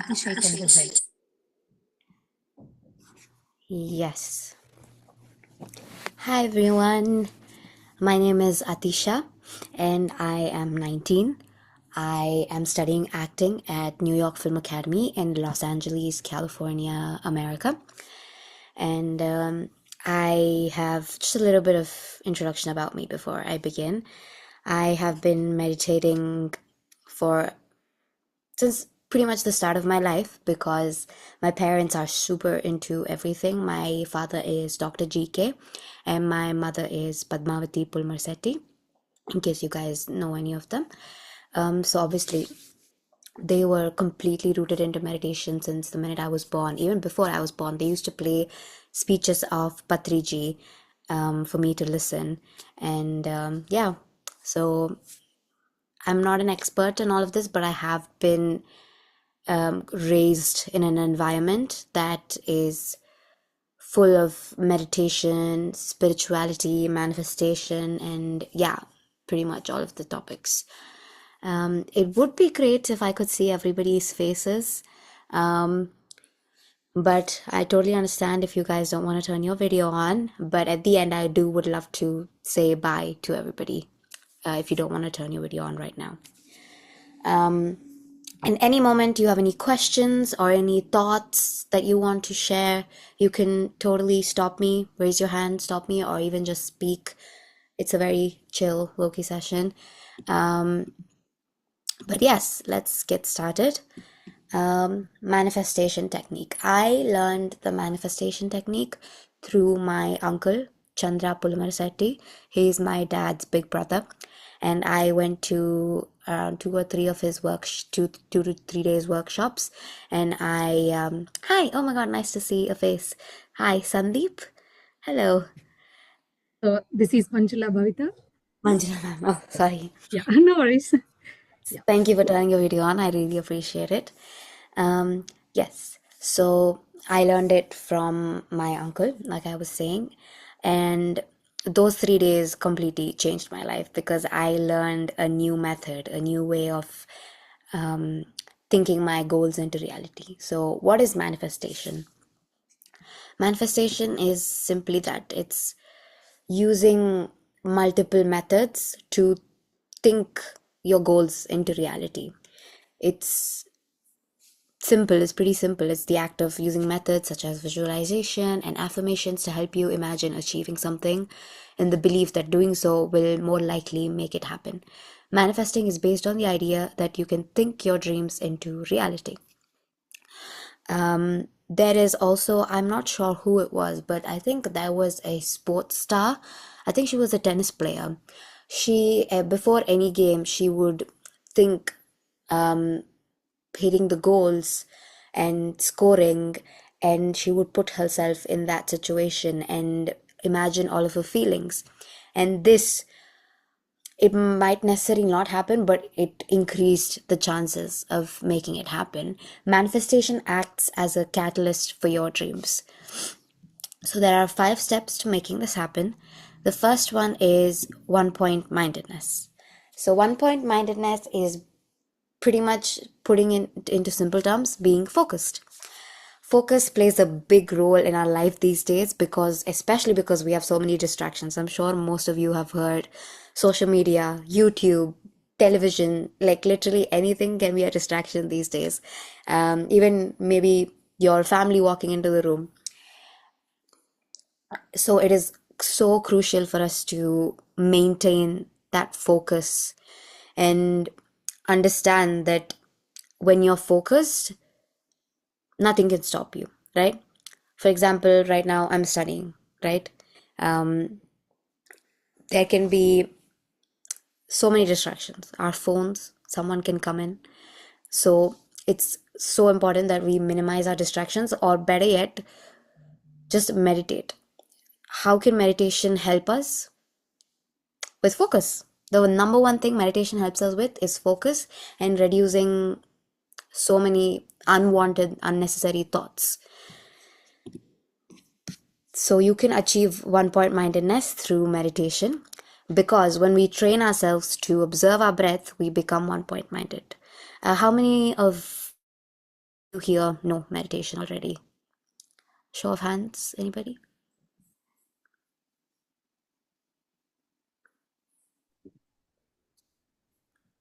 Atisha, you can go ahead. Yes. Hi everyone. My name is Atisha and I am 19. I am studying acting at New York Film Academy in Los Angeles, California, America. And I have just a little bit of introduction about me before I begin. I have been meditating for since pretty much the start of my life because my parents are super into everything. My father is Dr. GK and my mother is Padmavati Pulmarsetti, in case you guys know any of them. So obviously they were completely rooted into meditation since the minute I was born. Even before I was born, they used to play speeches of Patriji for me to listen. And yeah, so I'm not an expert in all of this, but I have been raised in an environment that is full of meditation, spirituality, manifestation, and yeah, pretty much all of the topics. It would be great if I could see everybody's faces, but I totally understand if you guys don't want to turn your video on. But at the end, I would love to say bye to everybody if you don't want to turn your video on right now. In any moment you have any questions or any thoughts that you want to share, you can totally stop me, raise your hand, stop me, or even just speak. It's a very chill, low-key session. But yes, let's get started. Manifestation technique. I learned the manifestation technique through my uncle, Chandra Pulmarsetti. He's my dad's big brother. And I went to around 2 or 3 of his two to 3 days workshops. And hi, oh my God, nice to see a face. Hi, Sandeep. Hello. This is Manjula Bhavita. Manjula ma'am. Oh, sorry. Yeah, no worries. Yeah. Thank you for turning your video on. I really appreciate it. Yes, so I learned it from my uncle, like I was saying, and those 3 days completely changed my life because I learned a new method, a new way of thinking my goals into reality. So, what is manifestation? Manifestation is simply that it's using multiple methods to think your goals into reality. It's simple, it's pretty simple. It's the act of using methods such as visualization and affirmations to help you imagine achieving something in the belief that doing so will more likely make it happen. Manifesting is based on the idea that you can think your dreams into reality. There is also, I'm not sure who it was, but I think there was a sports star. I think she was a tennis player. She, before any game, she would think hitting the goals and scoring, and she would put herself in that situation and imagine all of her feelings. And this, it might necessarily not happen, but it increased the chances of making it happen. Manifestation acts as a catalyst for your dreams. So there are 5 steps to making this happen. The first one is 1 point mindedness. So 1 point mindedness is pretty much putting it into simple terms, being focused. Focus plays a big role in our life these days because, especially because we have so many distractions. I'm sure most of you have heard social media, YouTube, television, like literally anything can be a distraction these days. Even maybe your family walking into the room. So it is so crucial for us to maintain that focus and understand that when you're focused, nothing can stop you, right? For example, right now I'm studying, right? There can be so many distractions. Our phones, someone can come in. So it's so important that we minimize our distractions, or better yet, just meditate. How can meditation help us? With focus. The number one thing meditation helps us with is focus and reducing so many unwanted, unnecessary thoughts. So you can achieve 1 point mindedness through meditation because when we train ourselves to observe our breath, we become 1 point minded. How many of here know meditation already? Show of hands, anybody?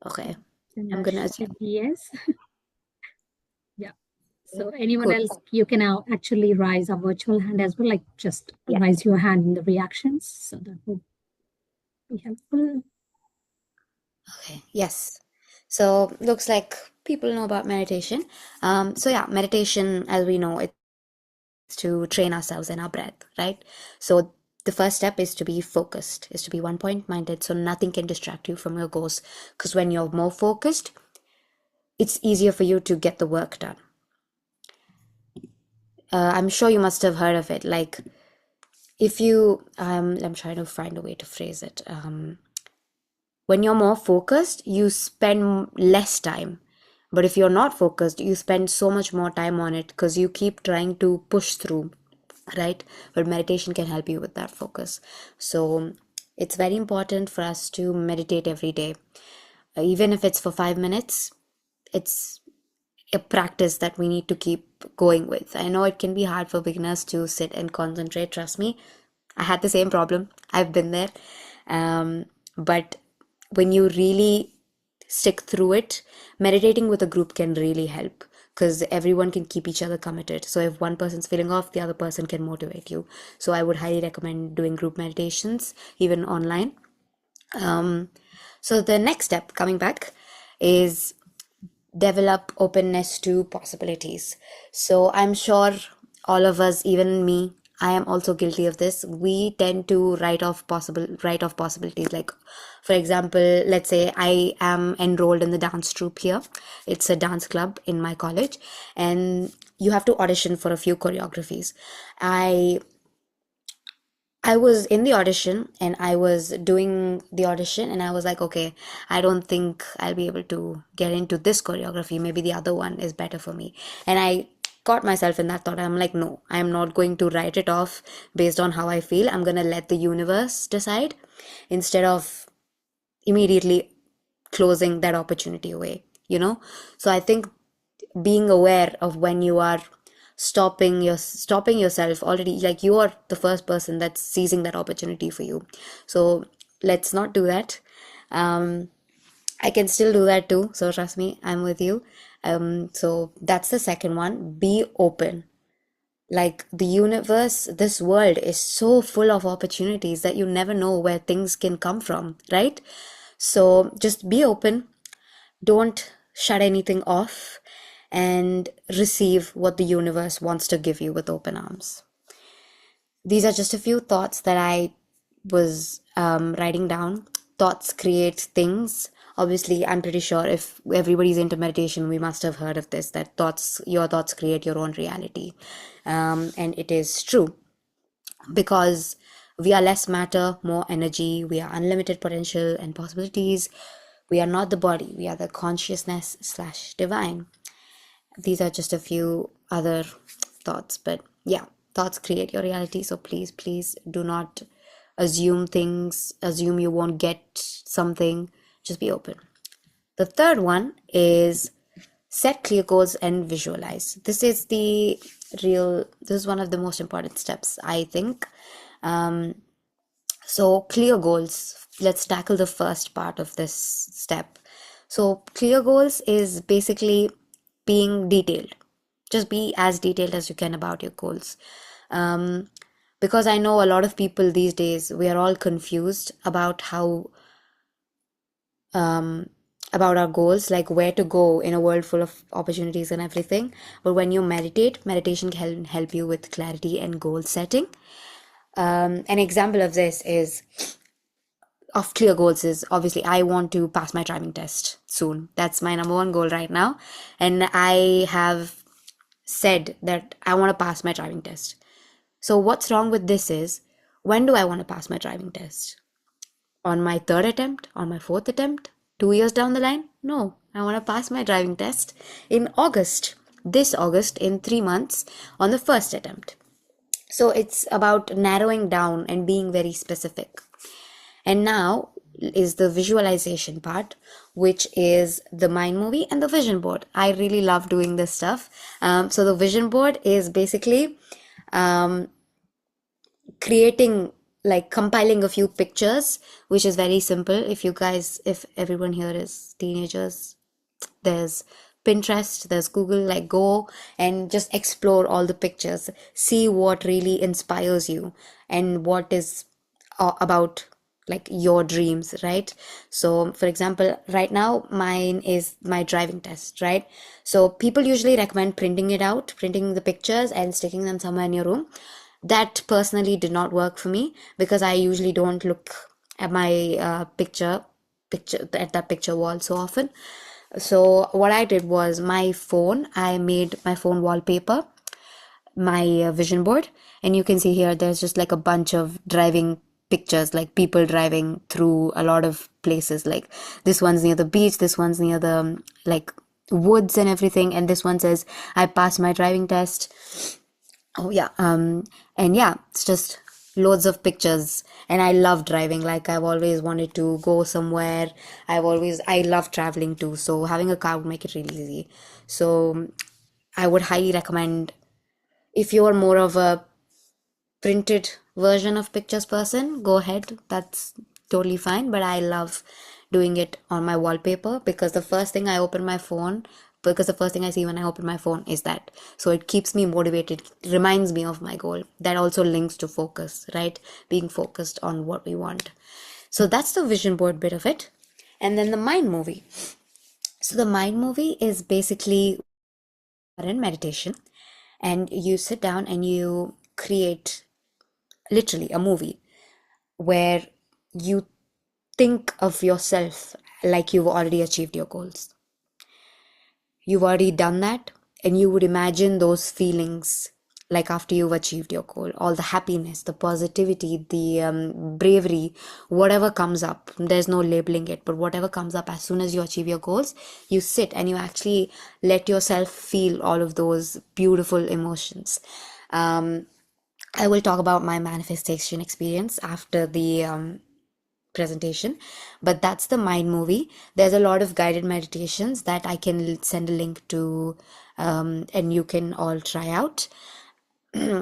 Okay, I'm gonna Janash said assume. yes. Yeah. So anyone Cool. else, you can now actually raise a virtual hand as well, like just Yeah. raise your hand in the reactions. So that will be helpful. Okay. Yes. So looks like people know about meditation. So yeah, meditation, as we know, it's to train ourselves in our breath, right? So the first step is to be focused, is to be one point minded, so nothing can distract you from your goals. Because when you're more focused, it's easier for you to get the work done. I'm sure you must have heard of it. Like if you, I'm trying to find a way to phrase it. When you're more focused, you spend less time. But if you're not focused, you spend so much more time on it because you keep trying to push through, right? But meditation can help you with that focus. So it's very important for us to meditate every day. Even if it's for 5 minutes, it's a practice that we need to keep going with. I know it can be hard for beginners to sit and concentrate. Trust me, I had the same problem. I've been there. But when you really stick through it, meditating with a group can really help because everyone can keep each other committed. So if one person's feeling off, the other person can motivate you. So I would highly recommend doing group meditations, even online. So the next step, coming back, is develop openness to possibilities. So I'm sure all of us, even me, I am also guilty of this. We tend to write off possibilities. Like, for example, let's say I am enrolled in the dance troupe here. It's a dance club in my college, and you have to audition for a few choreographies. I I was in the audition and I was doing the audition and I was like, okay, I don't think I'll be able to get into this choreography. Maybe the other one is better for me. And I caught myself in that thought. I'm like, no, I'm not going to write it off based on how I feel. I'm going to let the universe decide instead of immediately closing that opportunity away, you know? So I think being aware of when you are stopping yourself already, like you are the first person that's seizing that opportunity for you. So let's not do that. I can still do that too, so trust me, I'm with you. So that's the second one. Be open. Like the universe, this world is so full of opportunities that you never know where things can come from, right? So just be open, don't shut anything off, and receive what the universe wants to give you with open arms. These are just a few thoughts that I was writing down. Thoughts create things. Obviously, I'm pretty sure if everybody's into meditation, we must have heard of this, that your thoughts create your own reality. And it is true because we are less matter, more energy, we are unlimited potential and possibilities. We are not the body, we are the consciousness slash divine. These are just a few other thoughts, but yeah, thoughts create your reality. So please do not assume you won't get something. Just be open. The third one is set clear goals and visualize. This is one of the most important steps, I think. So clear goals, let's tackle the first part of this step. So clear goals is basically being detailed. Just be as detailed as you can about your goals. Because I know a lot of people these days, we are all confused about how about our goals, like where to go in a world full of opportunities and everything. But when you meditation can help you with clarity and goal setting. An example of this is of clear goals is obviously I want to pass my driving test soon. That's my number one goal right now. And I have said that I want to pass my driving test. So what's wrong with this is, when do I want to pass my driving test? On my third attempt? On my fourth attempt? 2 years down the line? No, I want to pass my driving test in August. This August, in 3 months, on the first attempt. So it's about narrowing down and being very specific. And now is the visualization part, which is the mind movie and the vision board. I really love doing this stuff. So the vision board is basically um, creating, like compiling a few pictures, which is very simple. If you guys, if everyone here is teenagers, there's Pinterest, there's Google, like go and just explore all the pictures, see what really inspires you and what is about like your dreams, right? So for example, right now mine is my driving test, right? So people usually recommend printing it out, printing the pictures and sticking them somewhere in your room. That personally did not work for me because I usually don't look at my picture at that picture wall so often. So what I did was my phone, I made my phone wallpaper, my vision board, and you can see here there's just like a bunch of driving pictures, like people driving through a lot of places. Like this one's near the beach, this one's near the like woods and everything, and this one says I passed my driving test. Oh yeah, and yeah, it's just loads of pictures. And I love driving. Like I've always wanted to go somewhere. I love traveling too. So having a car would make it really easy. So I would highly recommend, if you're more of a printed version of pictures person, go ahead. That's totally fine. But I love doing it on my wallpaper because the first thing I open my phone, because the first thing I see when I open my phone is that. So it keeps me motivated, reminds me of my goal. That also links to focus, right? Being focused on what we want. So that's the vision board bit of it. And then the mind movie. So the mind movie is basically in meditation, and you sit down and you create literally a movie where you think of yourself like you've already achieved your goals. You've already done that, and you would imagine those feelings like after you've achieved your goal, all the happiness, the positivity, the bravery, whatever comes up. There's no labeling it, but whatever comes up as soon as you achieve your goals, you sit and you actually let yourself feel all of those beautiful emotions. um, I will talk about my manifestation experience after the presentation, but that's the mind movie. There's a lot of guided meditations that I can send a link to, and you can all try out.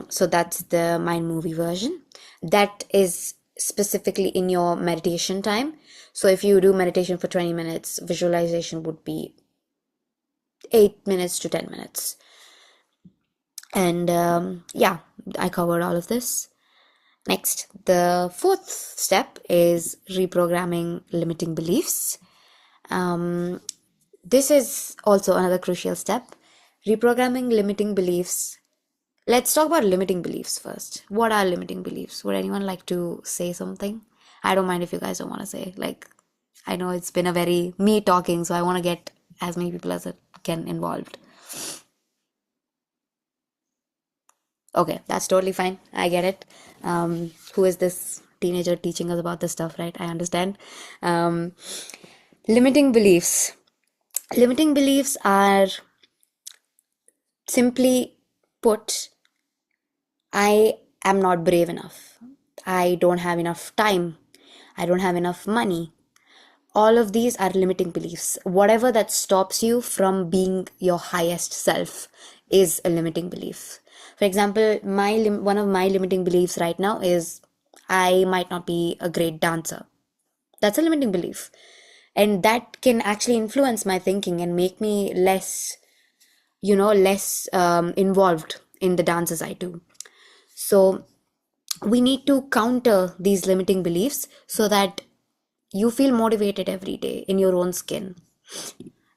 So that's the mind movie version. That is specifically in your meditation time. So if you do meditation for 20 minutes, visualization would be 8 minutes to 10 minutes. And yeah, I covered all of this. Next, the fourth step is reprogramming limiting beliefs. This is also another crucial step. Reprogramming limiting beliefs. Let's talk about limiting beliefs first. What are limiting beliefs? Would anyone like to say something? I don't mind if you guys don't want to say. Like, I know it's been a very me talking, so I want to get as many people as I can involved. Okay, that's totally fine. I get it. Who is this teenager teaching us about this stuff, right? I understand. Um, limiting beliefs. Limiting beliefs are, simply put, I am not brave enough. I don't have enough time. I don't have enough money. All of these are limiting beliefs. Whatever that stops you from being your highest self is a limiting belief. For example, one of my limiting beliefs right now is I might not be a great dancer. That's a limiting belief. And that can actually influence my thinking and make me less, less involved in the dances I do. So we need to counter these limiting beliefs so that you feel motivated every day in your own skin.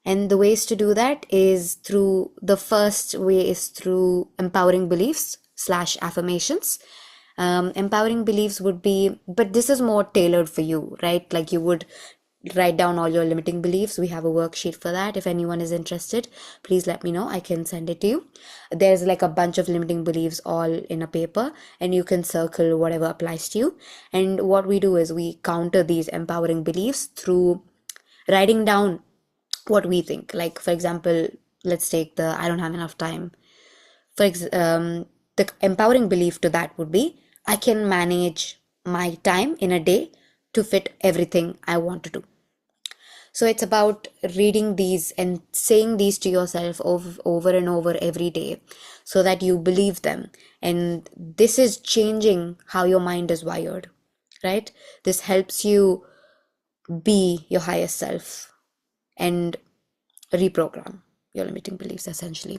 And the ways to do that is through, the first way is through empowering beliefs slash affirmations. Empowering beliefs would be, but this is more tailored for you, right? Like you would write down all your limiting beliefs. We have a worksheet for that. If anyone is interested, please let me know. I can send it to you. There's like a bunch of limiting beliefs all in a paper, and you can circle whatever applies to you. And what we do is we counter these empowering beliefs through writing down what we think. Like, for example, let's take the I don't have enough time. The empowering belief to that would be I can manage my time in a day to fit everything I want to do. So it's about reading these and saying these to yourself over and over every day so that you believe them. And this is changing how your mind is wired, right? This helps you be your highest self and reprogram your limiting beliefs essentially.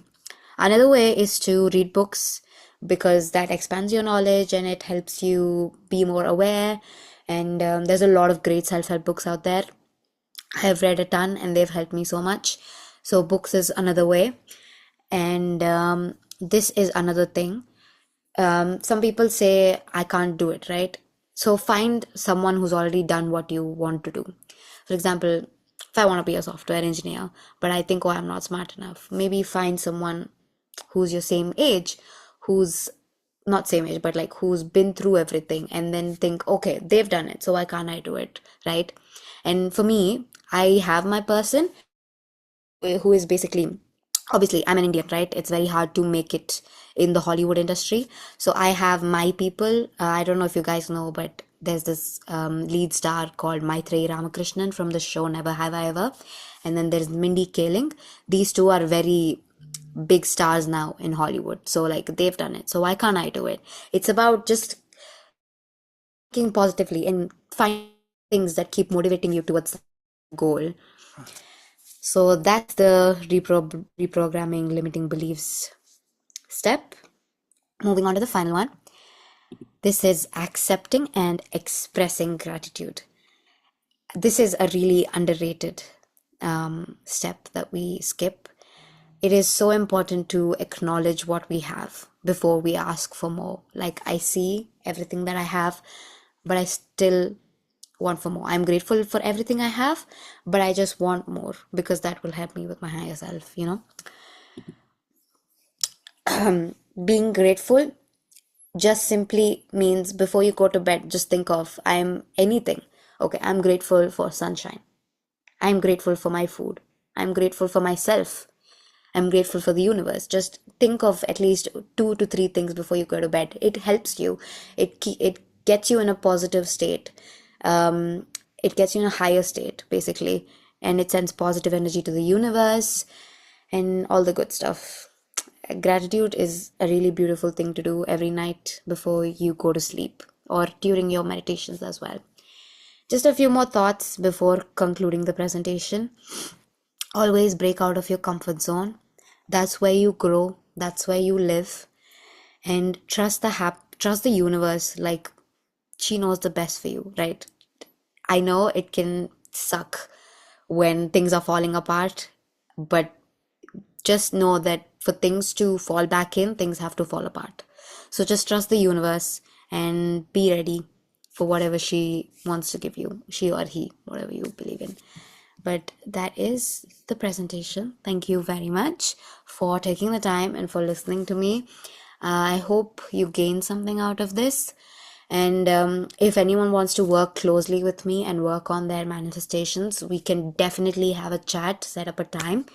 Another way is to read books because that expands your knowledge and it helps you be more aware. And there's a lot of great self help books out there. I have read a ton and they've helped me so much. So, books is another way. And this is another thing. Some people say, I can't do it, right? So, find someone who's already done what you want to do. For example, if I want to be a software engineer, but I think, oh, I'm not smart enough, maybe find someone who's your same age, who's not same age, but like who's been through everything, and then think, okay, they've done it, so why can't I do it, right? And for me, I have my person who is basically, obviously I'm an Indian, right? It's very hard to make it in the Hollywood industry. So I have my people. I don't know if you guys know, but there's this lead star called Maitreyi Ramakrishnan from the show Never Have I Ever. And then there's Mindy Kaling. These two are very big stars now in Hollywood. So like they've done it. So why can't I do it? It's about just thinking positively and finding things that keep motivating you towards the goal. So that's the reprogramming limiting beliefs step. Moving on to the final one. This is accepting and expressing gratitude. This is a really underrated step that we skip. It is so important to acknowledge what we have before we ask for more. Like, I see everything that I have, but I still want for more. I'm grateful for everything I have, but I just want more because that will help me with my higher self, you know? Being grateful just simply means before you go to bed, just think of I'm anything. Okay, I'm grateful for sunshine. I'm grateful for my food. I'm grateful for myself. I'm grateful for the universe. Just think of at least 2 to 3 things before you go to bed. It helps you. It gets you in a positive state. It gets you in a higher state, basically, and it sends positive energy to the universe and all the good stuff. Gratitude is a really beautiful thing to do every night before you go to sleep or during your meditations as well. Just a few more thoughts before concluding the presentation. Always break out of your comfort zone. That's where you grow, that's where you live, and trust the universe, like she knows the best for you, right? I know it can suck when things are falling apart, but just know that for things to fall back in, things have to fall apart. So just trust the universe and be ready for whatever she wants to give you, she or he, whatever you believe in. But that is the presentation. Thank you very much for taking the time and for listening to me. I hope you gain something out of this. And if anyone wants to work closely with me and work on their manifestations, we can definitely have a chat, set up a time.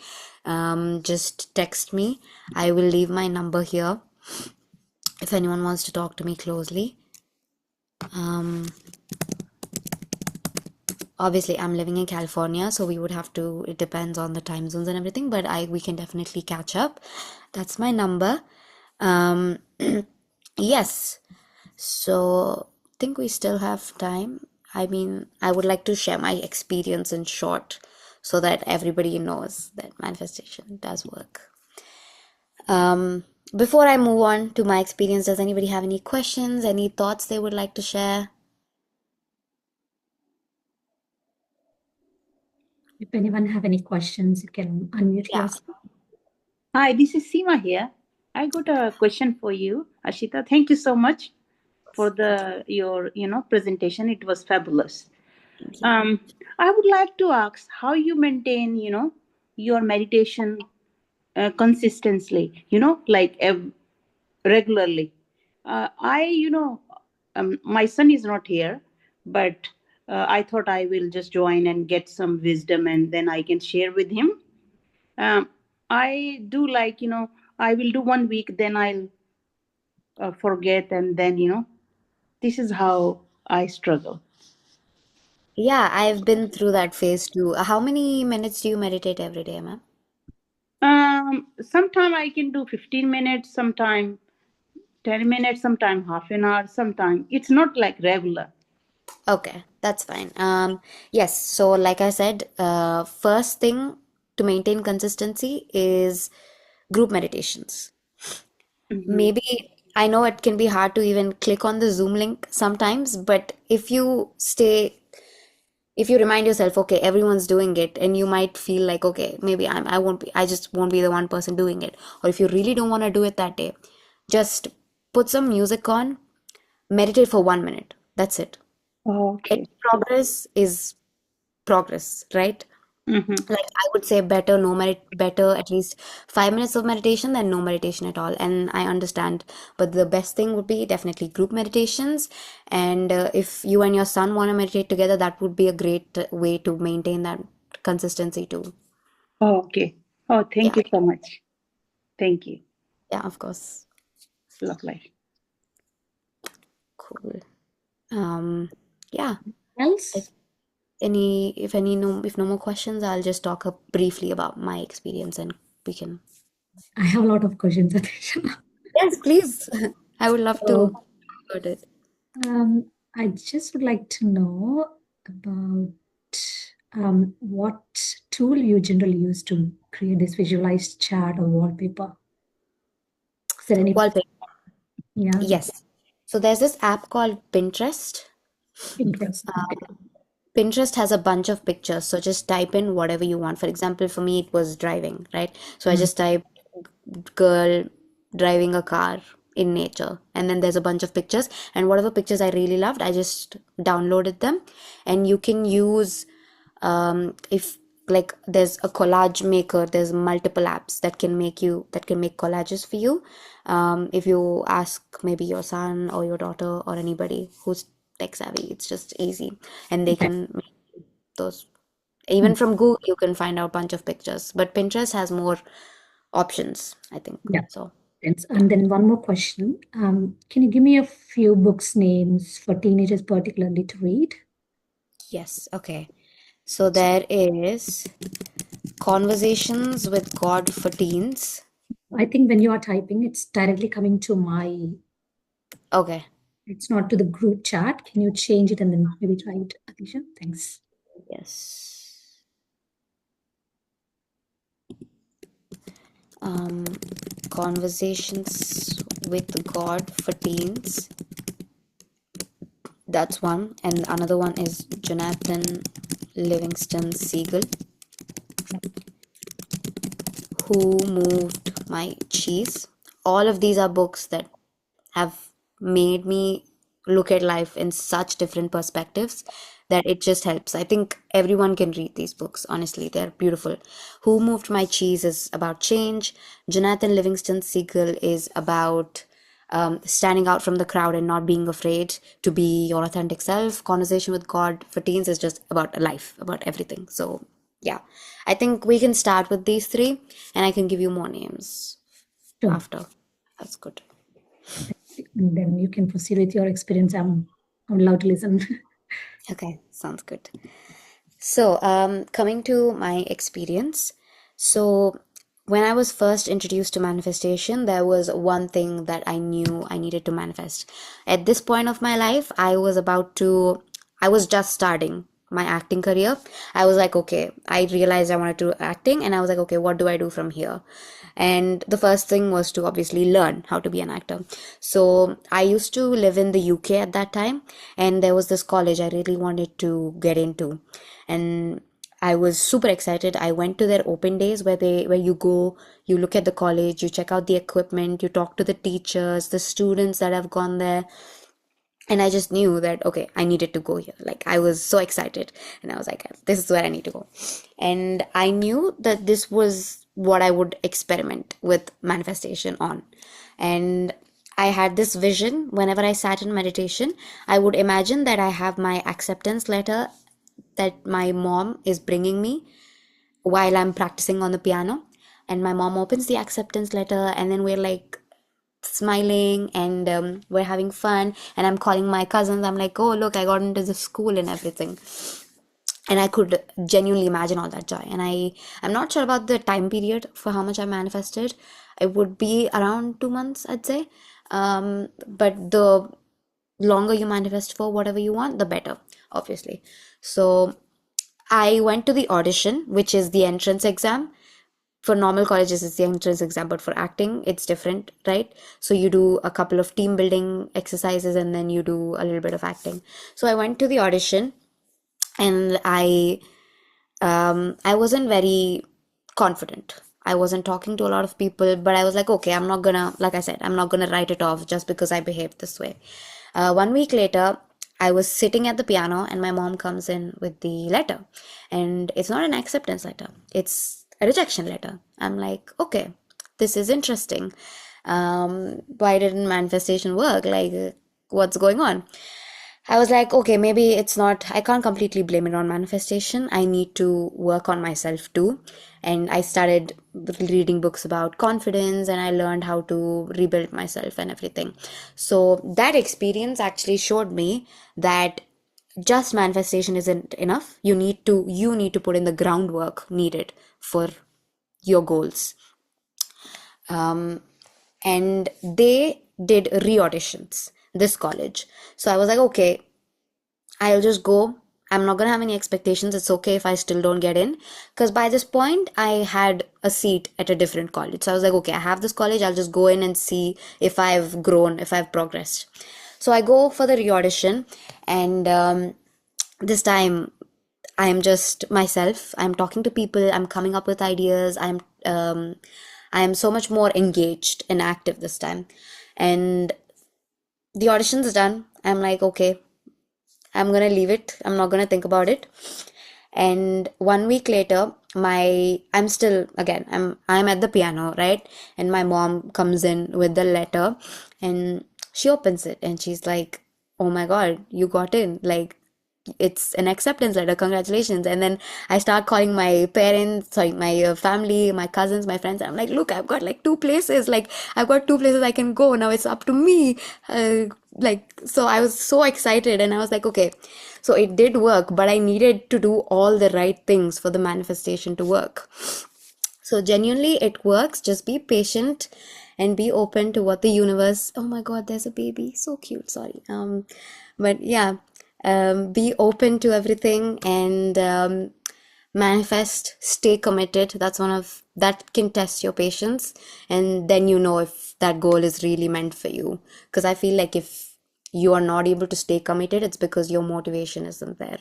Just text me. I will leave my number here if anyone wants to talk to me closely. Obviously, I'm living in California, so we would have to, it depends on the time zones and everything, but we can definitely catch up. That's my number. Um, yes. So, I think we still have time. I mean, I would like to share my experience in short so that everybody knows that manifestation does work. Um, Before I move on to my experience, does anybody have any questions, any thoughts they would like to share? If anyone have any questions, you can unmute Yeah. yourself. Hi, this is Seema here. I got a question for you, Ashita. Thank you so much for the your presentation. It was fabulous. Thank you. Um, I would like to ask how you maintain your meditation consistently. Like regularly. My son is not here, but I thought I will just join and get some wisdom, and then I can share with him. um, I do like, I will do 1 week, then I'll forget, and then, this is how I struggle. Yeah, I've been through that phase too. How many minutes do you meditate every day, ma'am? Sometime I can do 15 minutes, sometime 10 minutes, sometime half an hour, sometime. It's not like regular. Okay, that's fine. Yes, so like I said, first thing to maintain consistency is group meditations. Hmm. Maybe I know it can be hard to even click on the Zoom link sometimes, but if you remind yourself, okay, everyone's doing it, and you might feel like, okay, maybe I won't be, I just won't be the one person doing it. Or if you really don't want to do it that day, just put some music on, meditate for 1 minute. That's it. Any Okay. progress is progress, right? Hmm. Like I would say better better at least 5 minutes of meditation than no meditation at all. And I understand, but the best thing would be definitely group meditations. And if you and your son want to meditate together, that would be a great way to maintain that consistency too. Okay. Oh, thank Yeah, you so much. Thank you. yeah, of course. Lovely. Cool. Um, yeah. If Else? if no more questions, I'll just talk up briefly about my experience and we can. I have a lot of questions, Atisha. Yes, please. I would love to So, hear it. I just would like to know about what tool you generally use to create this visualized chart or wallpaper. Is there any, Wallpaper. yeah, Yes. So there's this app called Pinterest. interest? Okay. Pinterest has a bunch of pictures, so just type in whatever you want. For example, for me, it was driving, right? So I Mm. just typed girl driving a car in nature, and then there's a bunch of pictures. And whatever pictures I really loved, I just downloaded them. And you can use, if like there's a collage maker, there's multiple apps that can make collages for you. If you ask maybe your son or your daughter or anybody who's tech savvy, it's just easy, and they Okay. can make those. Even Mm. from Google you can find out a bunch of pictures, but Pinterest has more options, I think. Yeah. So Thanks. yeah. And then one more question. Can you give me a few books names for teenagers particularly to read? Yes, okay. So there is Conversations with God for Teens. I think when you are typing, it's directly coming to Okay. it's not to the group chat. Can you change it and then maybe try it, Atisha? Thanks. Yes. Um, Conversations with God for Teens. That's one. And another one is Jonathan Livingston Seagull, Who Moved My Cheese. All of these are books that have made me look at life in such different perspectives that it just helps. I think everyone can read these books, honestly. They're beautiful. Who Moved My Cheese is about change. Jonathan Livingston Seagull is about standing out from the crowd and not being afraid to be your authentic self. Conversation with God for Teens is just about life, about everything. So, yeah, I think we can start with these three and I can give you more names Sure. after. That's good. And then you can proceed with your experience. I'm allowed to listen. Okay, sounds good. So, coming to my experience, so when I was first introduced to manifestation, there was one thing that I knew I needed to manifest. At this point of my life, I was just starting my acting career. I was like, okay, I realized I wanted to do acting, and I was like, okay, what do I do from here? And the first thing was to obviously learn how to be an actor. So I used to live in the UK at that time, and there was this college I really wanted to get into. And I was super excited. I went to their open days where you go, you look at the college, you check out the equipment, you talk to the teachers, the students that have gone there, and I just knew that okay, I needed to go here. Like I was so excited, and I was like, this is where I need to go. And I knew that this was what I would experiment with manifestation on. And I had this vision whenever I sat in meditation. I would imagine that I have my acceptance letter that my mom is bringing me while I'm practicing on the piano. And my mom opens the acceptance letter, and then we're like smiling, and we're having fun. And I'm calling my cousins. I'm like, oh, look, I got into the school and everything. And I could genuinely imagine all that joy. And I'm not sure about the time period for how much I manifested. It would be around 2 months, I'd say. But the longer you manifest for whatever you want, the better, obviously. So I went to the audition, which is the entrance exam. For normal colleges, it's the entrance exam, but for acting, it's different, right? So you do a couple of team building exercises and then you do a little bit of acting. So I went to the audition, and I wasn't very confident. I wasn't talking to a lot of people, but I was like, okay, I'm not gonna, like I said, I'm not gonna write it off just because I behaved this way. 1 week later, I was sitting at the piano and my mom comes in with the letter. And it's not an acceptance letter, it's a rejection letter. I'm like, okay, this is interesting. Why didn't manifestation work? Like, what's going on? I was like, okay, maybe it's not, I can't completely blame it on manifestation. I need to work on myself too. And I started reading books about confidence, and I learned how to rebuild myself and everything. So that experience actually showed me that just manifestation isn't enough. You need to put in the groundwork needed for your goals. And they did re-auditions, this college. So I was like, okay, I'll just go. I'm not gonna have any expectations. It's okay if I still don't get in. Because by this point, I had a seat at a different college. So I was like, okay, I have this college. I'll just go in and see if I've grown, if I've progressed. So I go for the re audition, and this time I'm just myself. I'm talking to people. I'm coming up with ideas. I'm so much more engaged and active this time. And the audition's done. I'm like, okay, I'm gonna leave it. I'm not gonna think about it. And 1 week later, I'm still, again, I'm at the piano, right? And my mom comes in with the letter, and she opens it and she's like, "Oh my God, you got in!" Like, it's an acceptance letter, congratulations. And then I start calling my parents, sorry, my family, my cousins, my friends. I'm like, look, I've got like two places, like I've got two places I can go now. It's up to me. So I was so excited, and I was like, okay, so it did work, but I needed to do all the right things for the manifestation to work. So genuinely it works. Just be patient and be open to what the universe. Oh my God, there's a baby, so cute. Sorry. But yeah, be open to everything, and manifest, stay committed. That's one of that can test your patience, and then you know if that goal is really meant for you. Because I feel like if you are not able to stay committed, it's because your motivation isn't there.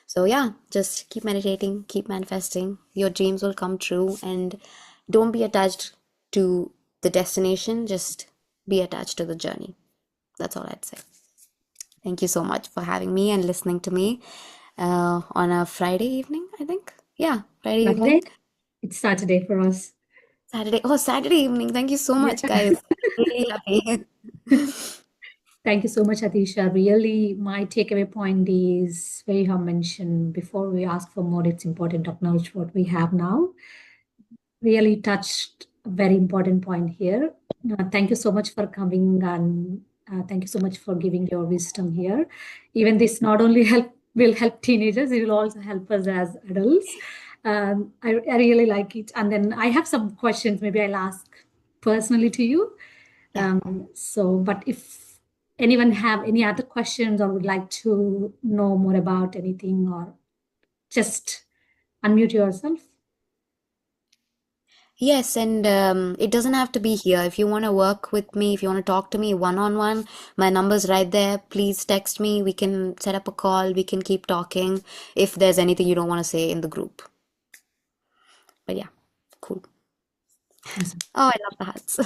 So yeah, just keep meditating, keep manifesting. Your dreams will come true, and don't be attached to the destination, just be attached to the journey. That's all I'd say. Thank you so much for having me and listening to me on a Friday evening, I think. Yeah, Friday evening. Saturday? It's Saturday for us. Saturday. Oh, Saturday evening. Thank you so Yeah. much, guys. Really happy. Thank you so much, Atisha. Really, my takeaway point is where you have mentioned before we ask for more, it's important to acknowledge what we have now. Really touched a very important point here. Thank you so much for coming, and thank you so much for giving your wisdom here. Even this not only will help teenagers, it will also help us as adults. I really like it. And then I have some questions. Maybe I'll ask personally to you. Yeah. But if anyone have any other questions or would like to know more about anything, or just unmute yourself. Yes, and it doesn't have to be here. If you want to work with me, if you want to talk to me one on one, my number's right there. Please text me. We can set up a call. We can keep talking if there's anything you don't want to say in the group. But yeah, cool. Awesome. Oh, I love the hats.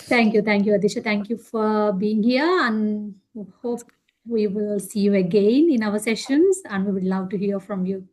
Thank you, Adisha. Thank you for being here, and hope we will see you again in our sessions, and we would love to hear from you.